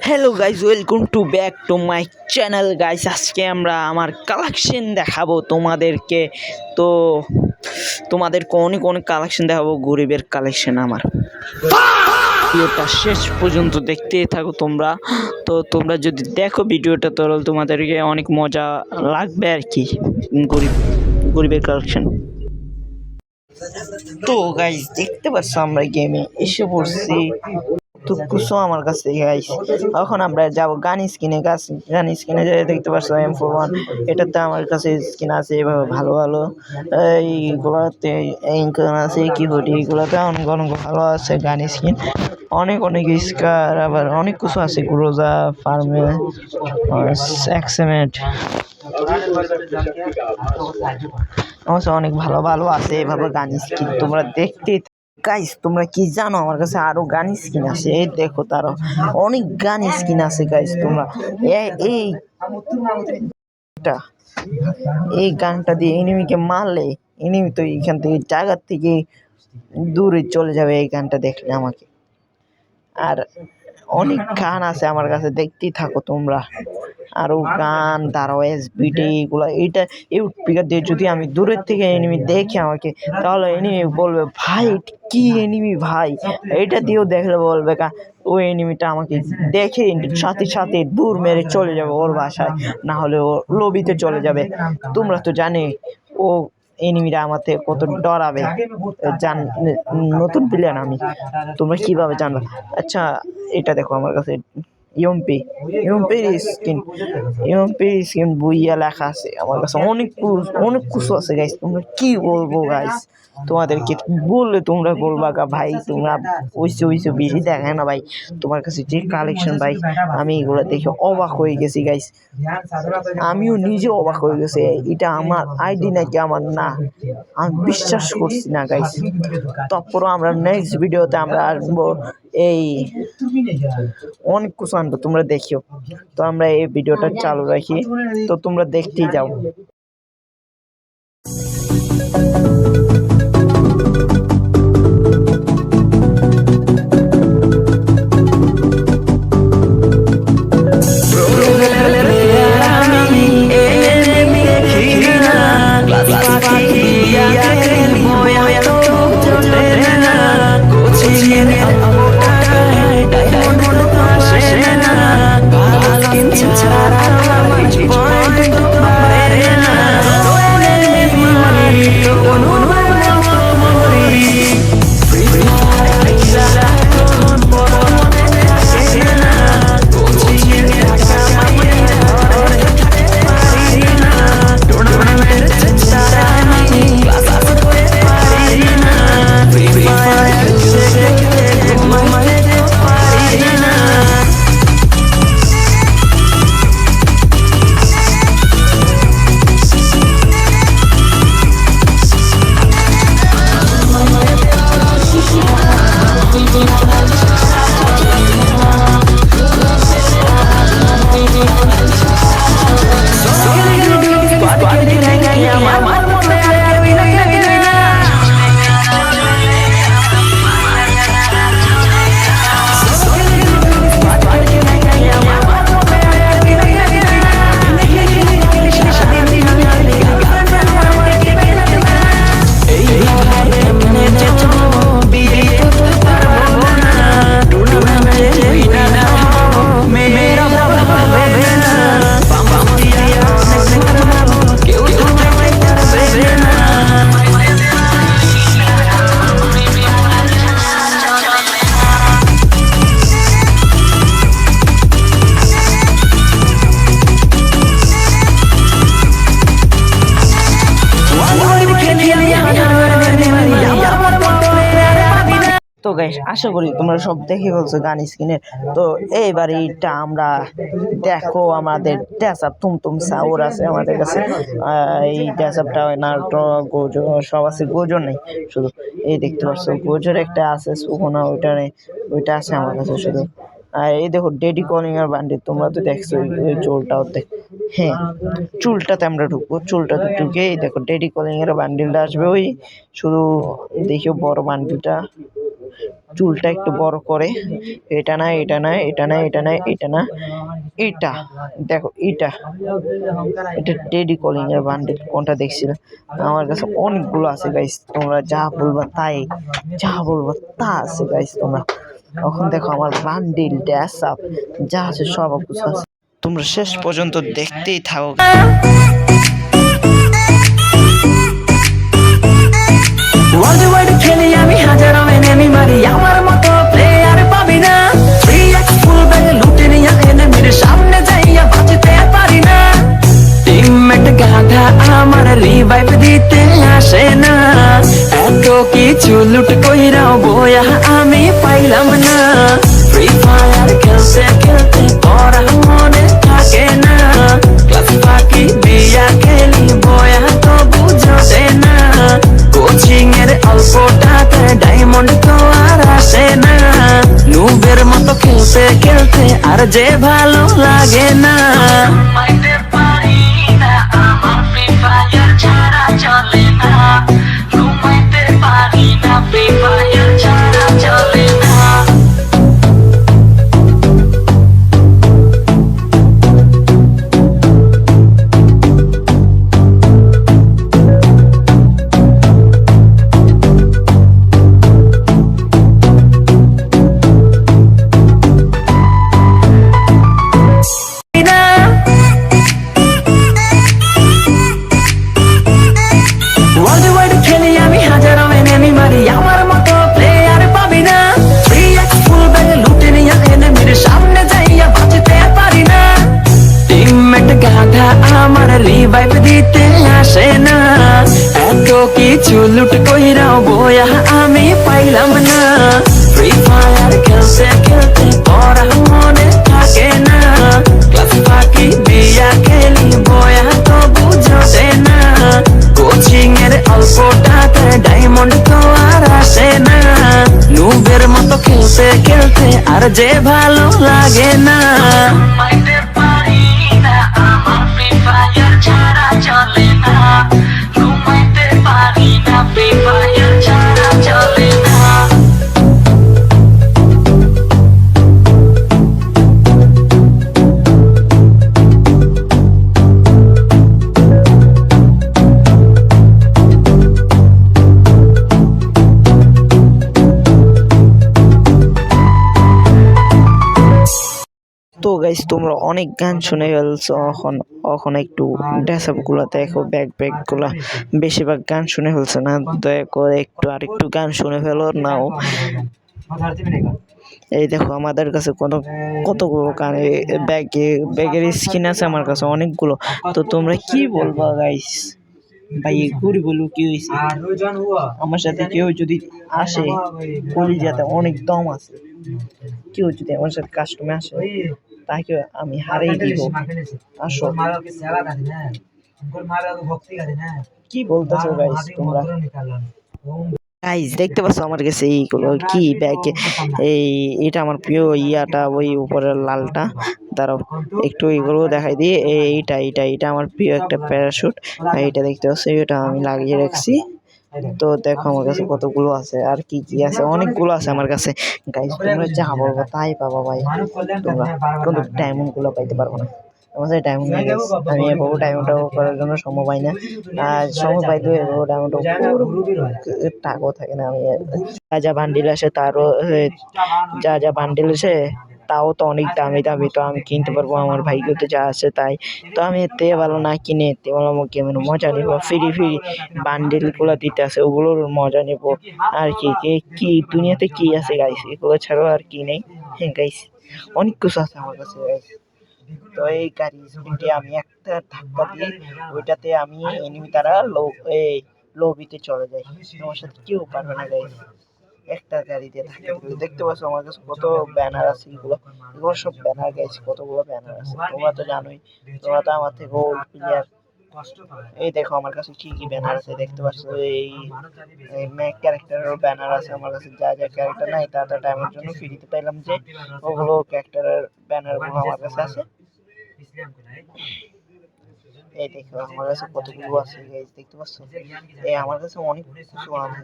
Hello guys, welcome to back to my channel guys. আজকে আমরা আমার কালেকশন দেখাবো তোমাদেরকে। তো তোমাদেরকে অনেক অনেক কালেকশন দেখাবো, গরিবের কালেকশন। আমার ভিডিওটা শেষ পর্যন্ত দেখতে থাকো তোমরা। তো তোমরা যদি দেখো ভিডিওটা, তাহলে তোমাদেরকে অনেক মজা লাগবে আর কি। গরিবের কালেকশন। তো গাইজ দেখতে পাচ্ছ, আমরা গেমে এসে পড়ছি। টুকুসো আমার কাছে গাইস। এখন আমরা যাব গান স্কিনে। গান স্কিনে যাই, দেখতে পাচ্ছ M41। এটাতে আমার কাছে স্কিন আছে এভাবে ভালো ভালো। এইগুলোতে ইনকাম আছে, কি বলি, এইগুলোতে অনেক অনেক ভালো আছে গান স্কিন। অনেক অনেক স্কার, আবার অনেক কিছু আছে। গ্রোজা ফার্মে এক্সেমেট অনেক ভালো ভালো আছে এভাবে গান স্কিন। তোমরা দেখতে গাইস, তোমরা কি জানো আমার কাছে আরো গান স্কিন আছে? এই দেখো, তারও অনেক গান স্কিন আছে গাইস। তোমরা এই গানটা দিয়ে এনিমিকে মারলে এনিমি তো এখান থেকে জায়গার থেকে দূরে চলে যাবে এই গানটা দেখলে আমাকে। আর অনেক গান আছে আমার কাছে, দেখতেই থাকো তোমরা। আরো গান, তারও এসবিডি, এগুলো এইটা স্পিকার দিয়ে যদি আমি দূরের থেকে এনিমি দেখি আমাকে, তাহলে এনিমি বলবে ভাই কি এনিমি ভাই। এইটা দিয়েও দেখলে বলবে ওই এনিমিটা আমাকে দেখে সাথে সাথে দূর মেরে চলে যাবে ওর বাসায়, না হলে ও লবিতে চলে যাবে। তোমরা তো জানে ও এনিমিরা আমাকে কত ডরাবে। নতুন প্লেয়ার আমি, তোমরা কিভাবে জানবে? আচ্ছা, এটা দেখো আমার কাছে ইউএমপির স্কিন বুইয়া লেখা আছে আমার কাছে। অনেক কিছু আছে গাইস। তোমরা কি বলবো গাইস, তোমাদেরকে বললে তোমরা বলবা ভাই তোমরা ওইসে বেশি দেখায় না ভাই। তোমার কাছে যে কালেকশন ভাই, আমি এগুলো দেখে অবাক হয়ে গেছি গাইস। আমিও নিজে অবাক হয়ে গেছি, এটা আমার আইডি নাকি আমার না, আমি বিশ্বাস করছি না গাইস। তারপরও আমরা নেক্সট ভিডিওতে আমরা আসবো, এই অনেক কিছু আনবো, তোমরা দেখিও। তো আমরা এই ভিডিওটা চালু রাখি, তো তোমরা দেখতেই যাও। তো গাইস, আশা করি তোমরা সব দেখে ফেলছো গান স্কিনের। তো এইবার এইটা আমরা দেখো, আমাদের ড্যাসআপ তুমতুম সাউর আছে আমাদের কাছে। এই ড্যাসআপটা নারুটো, গোজো সব আছে। গোজো নেই শুধু, এই দেখতে পাচ্ছ গোজোর একটা আছে, সুকোনা ওইটা নেই, ওইটা আছে আমার কাছে শুধু। আর এই দেখো ডেডি কলিং এর বান্ডিল, তোমরা তো দেখছো ওই চুলটাতে। হ্যাঁ, চুলটাতে আমরা ঢুকবো, চুলটাতে ঢুকে এই দেখো ডেডি কলিং এর বান্ডিলটা আসবে। ওই শুধু দেখিও বড় বান্ডিলটা। চুলটা একটু বড় করে, এটা না এটা না এটা না এটা না এটা না এটা দেখো, এটা এটা টেডি কলিং এর বান্ডিল। কোনটা দেখছিল? আমার কাছে অনেকগুলো আছে গাইস, তোমরা যা বলবা তাই, যা বলবা তা আছে গাইস। তোমরা এখন দেখো আমার বান্ডিল ড্যাস আপ যা আছে সব কিছু আছে, তোমরা শেষ পর্যন্ত দেখতেই থাকো। ওয়ার্ল্ড ওয়াইড খেলি আমি হাজারো এনিমি মারি, আমার মতো প্লেয়ার পাবি না। 3x ফুল ব্যাগ লুটে নিয়া এনিমির সামনে যাইয়া বাঁচতে পারি না। টিমমেট গাধা আমার রিভাইভ দিতে আসে না, এত কিছু লুট কইরাও বয়া আমি পাইলাম না। ফ্রি ফায়ার খেলতে খেলতে পড়া মনে থাকে না, ক্লাস ফাঁকি দিয়া খেলি বয়া তো বুঝতে না। কোচিং এর অল্প টাকা ডায়মন্ড তো আর আসে না, নুবের মতো খেলতে খেলতে আর যে ভালো লাগে না। চলে না, ঘুমাইতে পারি না, ফ্রি ফায়ার ছাড়া চলে না। আমার রিভাইভ দিতে আসে না, এত কিছু লুট কইরাও বয়া আমি পাইলাম না। ফ্রি ফায়ার খেলতে খেলতে পড়া মনে থাকে না, ক্লাস ফাঁকি দিয়া খেলি বয়া তো বুঝতে না। কোচিং এর অল্প টাকা ডায়মন্ড তো আর আসে না, নুবের মতো খেলতে খেলতে আর যে ভালো লাগে না। চলে না, ঘুমাইতে পারি না, ফ্রি ফায়ার ছাড়া চলে না। তো গাইস তোমরা অনেক গান শুনে ফেলছো, এখন একটু ড্রেসআপ গুলা দেখো, ব্যাগ গুলা বেশিরভাগ গান শুনে ফেলছো না, দয়া করে একটু আরেকটু গান শুনে ফেলো নাও। এই দেখো আমাদের কাছে কতগুলো গান, ব্যাগের স্কিন আছে আমার কাছে অনেকগুলো। তো তোমরা কি বলবা গাইস? ভাই ঘুরি বলবো কি হয়েছে, আমার সাথে কেউ যদি আসে কলিজাতে অনেক দম আছে, কেউ যদি আমার সাথে কাস্টমে আসে তাকে আমি হারিয়ে দিব। আসো, কি বলতেছো গাইস তোমরা? গাইস দেখতে পাচ্ছ আমার কাছে এইগুলো কি ব্যাগ, এটা আমার প্রিয় ইয়াটা, ওই উপরের লালটা, দাঁড়াও একটু এগুলো দেখাই দিয়ে। এটা আমার প্রিয় একটা প্যারাশুট, এটা দেখতে পাচ্ছ, এটা আমি লাগিয়ে রাখছি। তো দেখো আমার কাছে কতগুলো আছে, আর কি কি আছে, অনেকগুলো আছে আমার কাছে গাইস। তোমরা যা বলবো তাই পাবা ভাই, তোমরা কিন্তু ডায়মন্ড গুলো পাইতে পারবো না, আমার কাছে ডায়মন্ড নেই guys। আমি এভাবে ডায়মন্ড করার জন্য সময় পাই না, আর সময় পাইলেও এভাবে ডায়মন্ড টাকাও থাকে না। আমি যা বান্ডিল আসে তারও যা বান্ডিল আসে তাও তো অনেক দামি দামি, তো আমি কিনতে পারবো আমার ভাইগুলোতে যা আছে তাই। তো আমি এতে ভালো না কিনে এতে ভালো গেমের মজা নিব, ফ্রি বান্ডিল গুলো দিতে আছে ওগুলোর মজা নিব। আর কি দুনিয়াতে কি আছে গাইস, এগুলো ছাড়াও আর কি নেই। হ্যাঁ গাইস অনেক কিছু আছে আমার কাছে গাইস। তো এই গাড়ি স্পিডে আমি একটা ধাক্কা দিই, ওইটাতে আমি এনিমি তারা লবিতে চলে যায়, আমার সাথে কেউ পারবে না গাইস। একটা গাড়ি দিয়ে ধাক্কা দিলে দেখতে পাচ্ছ আমার কাছে কত ব্যানার আছে, এগুলো সব ব্যানার গাইস, কতগুলো ব্যানার আছে তোমরা তো জানোই, তোমরা তো আমার থেকে ওল্ড প্লেয়ার। এই দেখো আমার কাছে কি কি ব্যানার আছে দেখতে পাচ্ছ, এই ম্যাক ক্যারেক্টারের ব্যানার আছে আমার কাছে, যা ক্যারেক্টার নাই তা টাইমের জন্য ফ্রিতে পাইলাম যে ওগুলো ক্যারেক্টারের ব্যানার গুলো আমার কাছে আছে। এই দেখো আমার কাছে কতগুলো আছে গাইস, দেখতে পাচ্ছ? এই আমার কাছে অনেক কিছু আছে,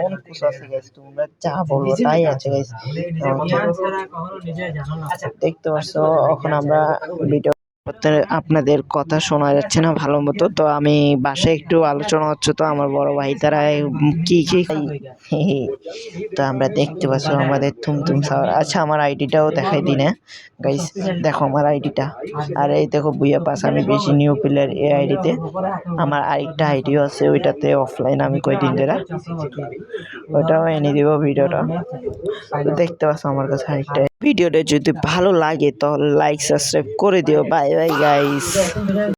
অনেক কিছু আছে গাইস, তোমরা যা বলবো তাই আছে গাইস। দেখতে পাচ্ছ এখন আমরা ভিডিও করতে, আপনাদের কথা শোনা যাচ্ছে না ভালো মতো, তো আমি বাসায় একটু আলোচনা হচ্ছে, তো আমার বড় ভাই তারা কি কি তো আমরা দেখতে পাচ্ছ আমাদের থুমথুম সাওয়ার। আচ্ছা আমার আইডিটাও দেখাই দিই না গাইস, দেখো আমার আইডিটা। আর এই দেখো বুইয়া পাস, আমি বেশি নিউ প্লেয়ার এই আইডিতে। আমার আরেকটা আইডিও আছে, ওইটাতে অফলাইন আমি কয়দিন ধরে, ওইটাও এনে দিব ভিডিওটা। তো দেখতে পাচ্ছ আমার কাছে আরেকটা। ভিডিওটা যদি ভালো লাগে তাহলে লাইক সাবস্ক্রাইব করে দিও। Bye bye guys.